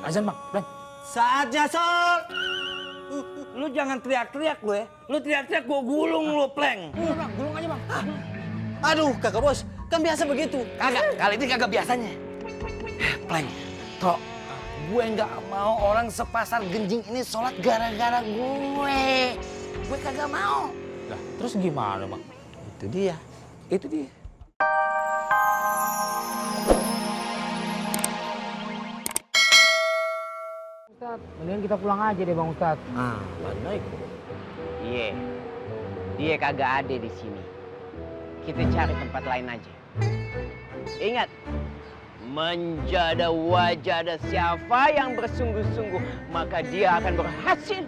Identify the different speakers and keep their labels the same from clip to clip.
Speaker 1: Azan bang, Pleng.
Speaker 2: Saatnya sol. Lu jangan teriak-teriak lu ya. Lu teriak-teriak gua gulung lu, Pleng.
Speaker 1: Iya bang, gulung aja bang.
Speaker 2: Aduh, kagak bos. Kan biasa begitu.
Speaker 3: Kagak, kali ini kagak biasanya. Pleng, Tok, gue nggak mau orang sepasar genjing ini sholat gara-gara gue. Gue kagak mau.
Speaker 1: Lah, terus gimana bang?
Speaker 2: Itu dia. Itu dia.
Speaker 4: Ustaz, mendingan kita pulang aja deh Bang Ustaz.
Speaker 2: Baik.
Speaker 3: Iya, dia kagak ada di sini. Kita cari tempat lain aja. Ingat, menjadi wajah siapa yang bersungguh-sungguh, maka dia akan berhasil.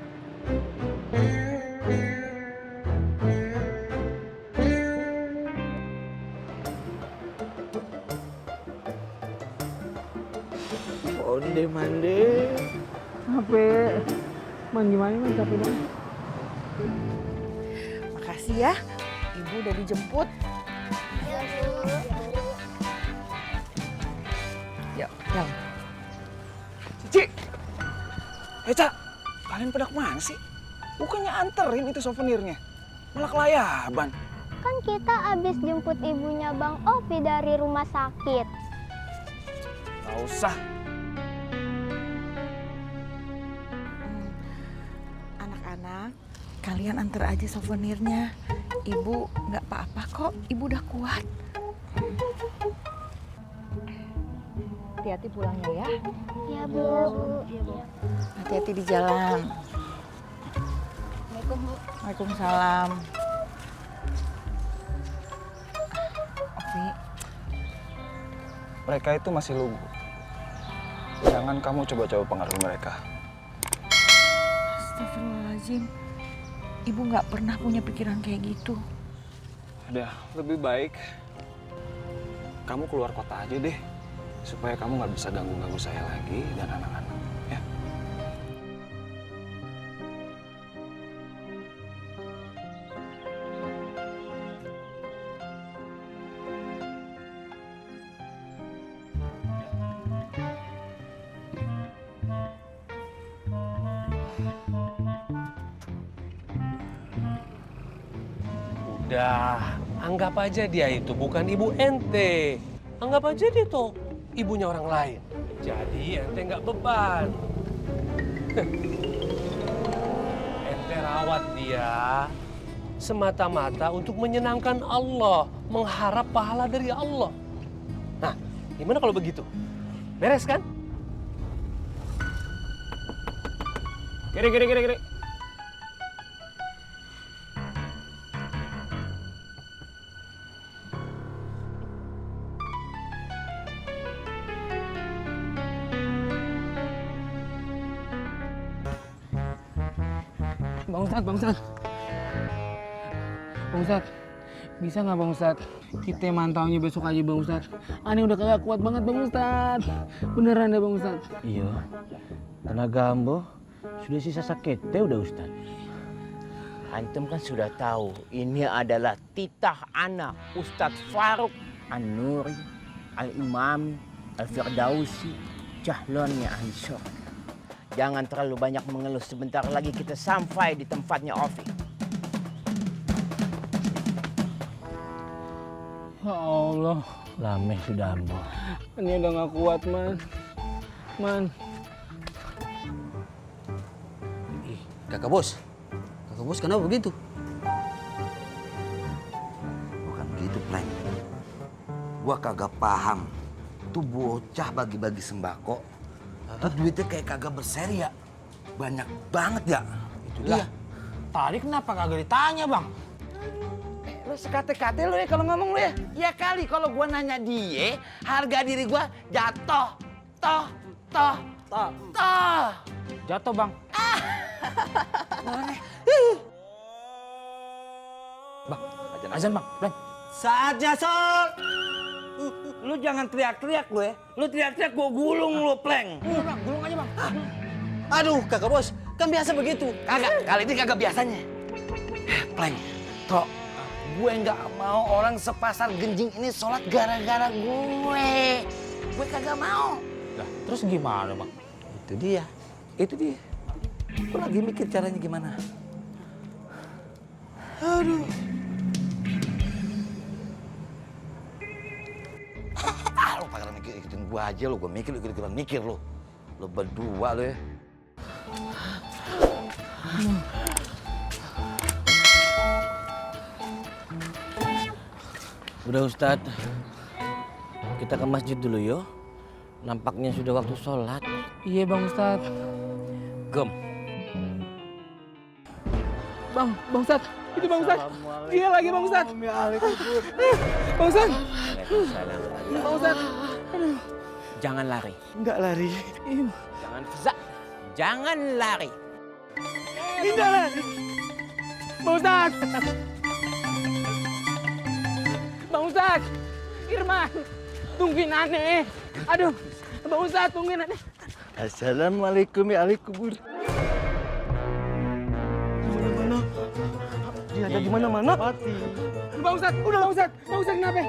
Speaker 2: Mande.
Speaker 4: Capek. Man gimana man capek banget.
Speaker 5: Makasih ya, Ibu udah dijemput. Yuk, jalan.
Speaker 6: Cici! Eca, kalian pada kemana sih? Bukannya anterin itu souvenirnya, malah kelayaban.
Speaker 7: Kan kita abis jemput ibunya Bang Opi dari rumah sakit.
Speaker 6: Gak usah.
Speaker 5: Anak-anak, kalian antar aja souvenirnya. Ibu nggak apa-apa kok, Ibu udah kuat. Hati-hati pulangnya ya.
Speaker 7: Ya Bu.
Speaker 5: Hati-hati di jalan.
Speaker 7: Assalamualaikum Bu.
Speaker 5: Waalaikumsalam. Ovi,
Speaker 6: Mereka itu masih lugu. Jangan kamu coba-coba pengaruhi mereka.
Speaker 5: astagfirullahaladzim. Ibu nggak pernah punya pikiran kayak gitu.
Speaker 6: Udah, lebih baik kamu keluar kota aja deh. Supaya kamu nggak bisa ganggu-ganggu saya lagi dan anak-anak. Ya.
Speaker 8: Udah, anggap aja dia itu bukan ibu ente. Anggap aja dia tuh ibunya orang lain. Jadi ente nggak beban. Ente rawat dia semata-mata untuk menyenangkan Allah, mengharap pahala dari Allah. Nah, gimana kalau begitu? Beres kan?
Speaker 6: Kiri.
Speaker 4: Bang Ustaz, Bang Ustaz. Bang Ustaz, bisa nggak Bang Ustaz? Kita mantaunya besok aja Bang Ustaz. Ani udah kagak kuat banget Bang Ustaz. Beneran deh Bang Ustaz.
Speaker 2: Iya. Tenaga ambo sudah sisa sakitnya udah Ustaz.
Speaker 3: Antum kan sudah tahu, ini adalah titah anak Ustadz Faruk An-Nuri, Al-Imam, Al-Firdausi, Jahlonnya Ansor. Jangan terlalu banyak mengeluh, sebentar lagi kita sampai di tempatnya Ovi.
Speaker 4: Ya Allah,
Speaker 2: Lameh sudah ambo.
Speaker 4: ini udah nggak kuat Man.
Speaker 2: Ih, kakak bos. Kakak bos kenapa begitu?
Speaker 9: Bukan begitu, Pleng. Gua kagak paham. Tuh bocah bagi-bagi sembako. Tuh duitnya kayak kagak berseri ya. Banyak banget ya.
Speaker 2: Itu
Speaker 1: Lah,
Speaker 2: dia.
Speaker 1: tadi kenapa kagak ditanya bang?
Speaker 3: Lu sekate-kate lu ya kalau ngomong lu ya. Ya kali kalau gua nanya dia, harga diri gua jatuh. Toh.
Speaker 4: Jatuh Bang.
Speaker 1: Bang, azan bang, Pleng.
Speaker 2: Saatnya sol. Lu jangan teriak-teriak lu ya. Lu teriak-teriak gua gulung lu, Pleng.
Speaker 1: Iya bang, gulung aja bang.
Speaker 2: Aduh, kakak bos. Kan biasa begitu.
Speaker 3: Kagak, kali ini kagak biasanya. Pleng, Tok, gue nggak mau orang sepasar genjing ini sholat gara-gara gue. Gue kagak mau.
Speaker 1: Lah, terus gimana bang?
Speaker 2: Itu
Speaker 9: Itu dia. Gue lagi mikir caranya gimana. Aduh. Lu pakai ikutin gue aja lu. Gue mikir, lu ikutin mikir lu. Lu berdua lu ya.
Speaker 2: Udah Ustadz, kita ke masjid dulu yo. Nampaknya sudah waktu sholat.
Speaker 4: Iya Bang Ustad.
Speaker 2: Gem.
Speaker 4: Bang Ustad. Itu Bang Ustad. Dia lagi Bang Ustad. Bang Ustad.
Speaker 3: Waalaikumsalam.
Speaker 4: Bang Ustad.
Speaker 3: Jangan lari.
Speaker 2: Enggak lari.
Speaker 3: Jangan fezak. Jangan lari.
Speaker 4: Tidak lari. Bang Ustad. Bang Ustad. Irman. Tungguin aneh. Aduh. Bang Ustad, tungguin aneh.
Speaker 2: Assalamualaikum ya ahli kubur. Mana? Dia ada di mana-mana. Mati.
Speaker 4: Bang Ustad, udah Bang Ustad. Bang Ustad kenapa?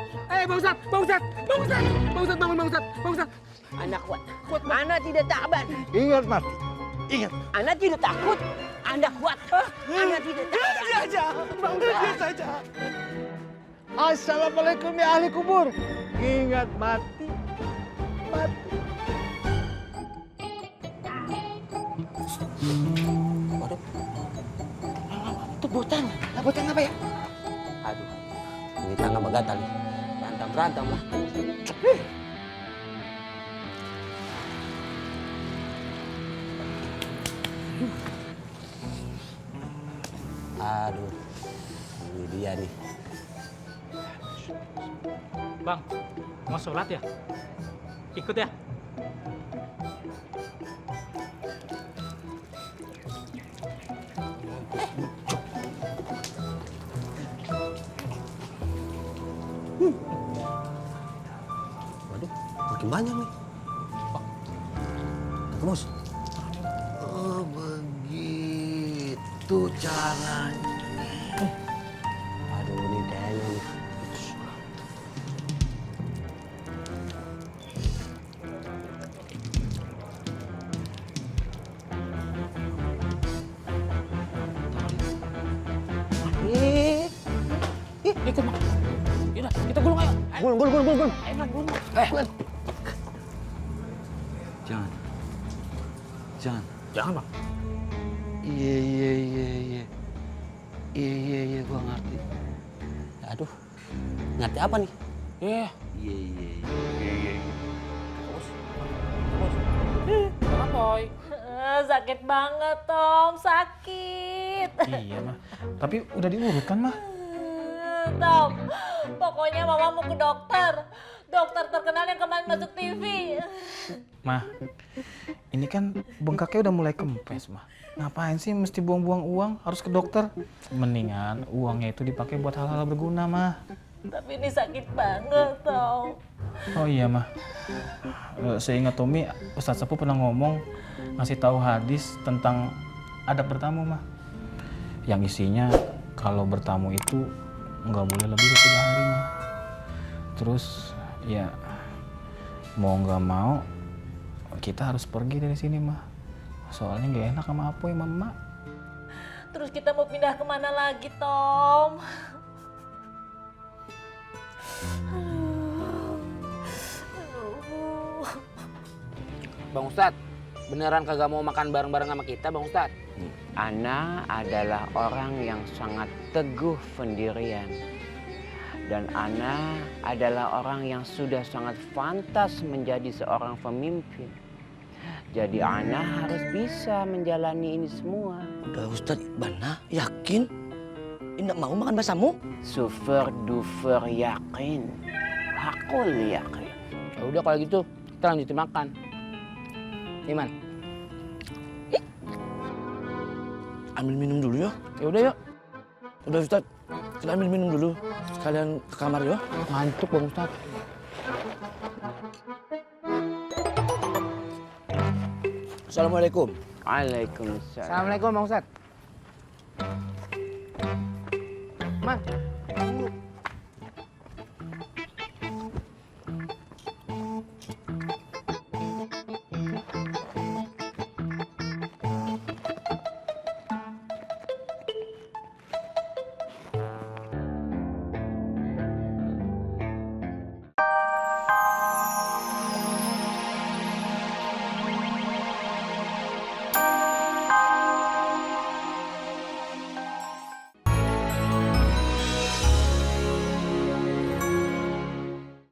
Speaker 4: Bang Ustad, Bang Ustad, Bang Ustad. Bang Ustad bangun Bang Ustad. Bang Ustad.
Speaker 3: Anak kuat. Anak tidak taban.
Speaker 2: Ingat mati. Ingat.
Speaker 3: Anak tidak takut. Anak kuat. Anak tidak taban.
Speaker 2: Dia aja. Bang Ustad dia saja. Assalamualaikum ya ahli kubur. Ingat mati. Mati.
Speaker 9: Waduh. Itu bocah. Bocah apa ya? Aduh. Ini tangga begatal nih. Berantem lah. Aduh. Ini dia nih.
Speaker 1: Bang, mau sholat ya? Ikut ya?
Speaker 9: Waduh, makin banyak nih. Mus. Oh, begitu caranya. Aduh, ini kayaknya nih.
Speaker 1: Ikut Bang. Yaudah, kita gulung ayo.
Speaker 9: Gulung.
Speaker 1: Ayo Bang, gulung.
Speaker 9: Jangan.
Speaker 1: Jangan Bang.
Speaker 9: Iya, gua ngerti. Aduh, ngerti apa nih?
Speaker 1: Iya.
Speaker 9: Iya.
Speaker 1: Kenapa, Boy?
Speaker 10: Sakit banget, Tom. Sakit.
Speaker 1: Iya, Mah. Tapi udah diurut kan, Mah?
Speaker 10: Tom, pokoknya Mama mau ke dokter. Dokter terkenal yang kemarin masuk TV.
Speaker 1: Mah, ini kan bengkaknya udah mulai kempes, Mah. Ngapain sih mesti buang-buang uang harus ke dokter? Mendingan uangnya itu dipakai buat hal-hal berguna, Mah.
Speaker 10: Tapi ini sakit banget, Tom.
Speaker 1: Oh iya, Mah. Seingat Tommy, Ustadz Sepuh pernah ngomong ngasih tahu hadis tentang adab bertamu, Mah. Yang isinya kalau bertamu itu nggak boleh lebih dari 3 hari, Mah. Terus ya mau nggak mau kita harus pergi dari sini, Mah. Soalnya nggak enak sama Apoy, Mama.
Speaker 10: Terus kita mau pindah kemana lagi, Tom?
Speaker 4: Bang Ustad, beneran kagak mau makan bareng-bareng sama kita, Bang Ustad?
Speaker 3: Ana adalah orang yang sangat teguh pendirian. Dan Ana adalah orang yang sudah sangat pantas menjadi seorang pemimpin. Jadi Ana harus bisa menjalani ini semua.
Speaker 2: Udah Ustadz, Bana yakin? Tidak mau makan basamu?
Speaker 3: Super duper yakin. Hakul yakin.
Speaker 4: Ya udah kalau gitu, kita lanjutin makan. Iman.
Speaker 2: Ambil minum dulu ya.
Speaker 4: Ya udah yuk.
Speaker 2: Udah Ustadz, kita ambil minum dulu. Sekalian ke kamar ya.
Speaker 4: Ngantuk Bang Ustad.
Speaker 2: Assalamualaikum.
Speaker 3: Waalaikumsalam.
Speaker 4: Assalamualaikum Bang Ustad. Man,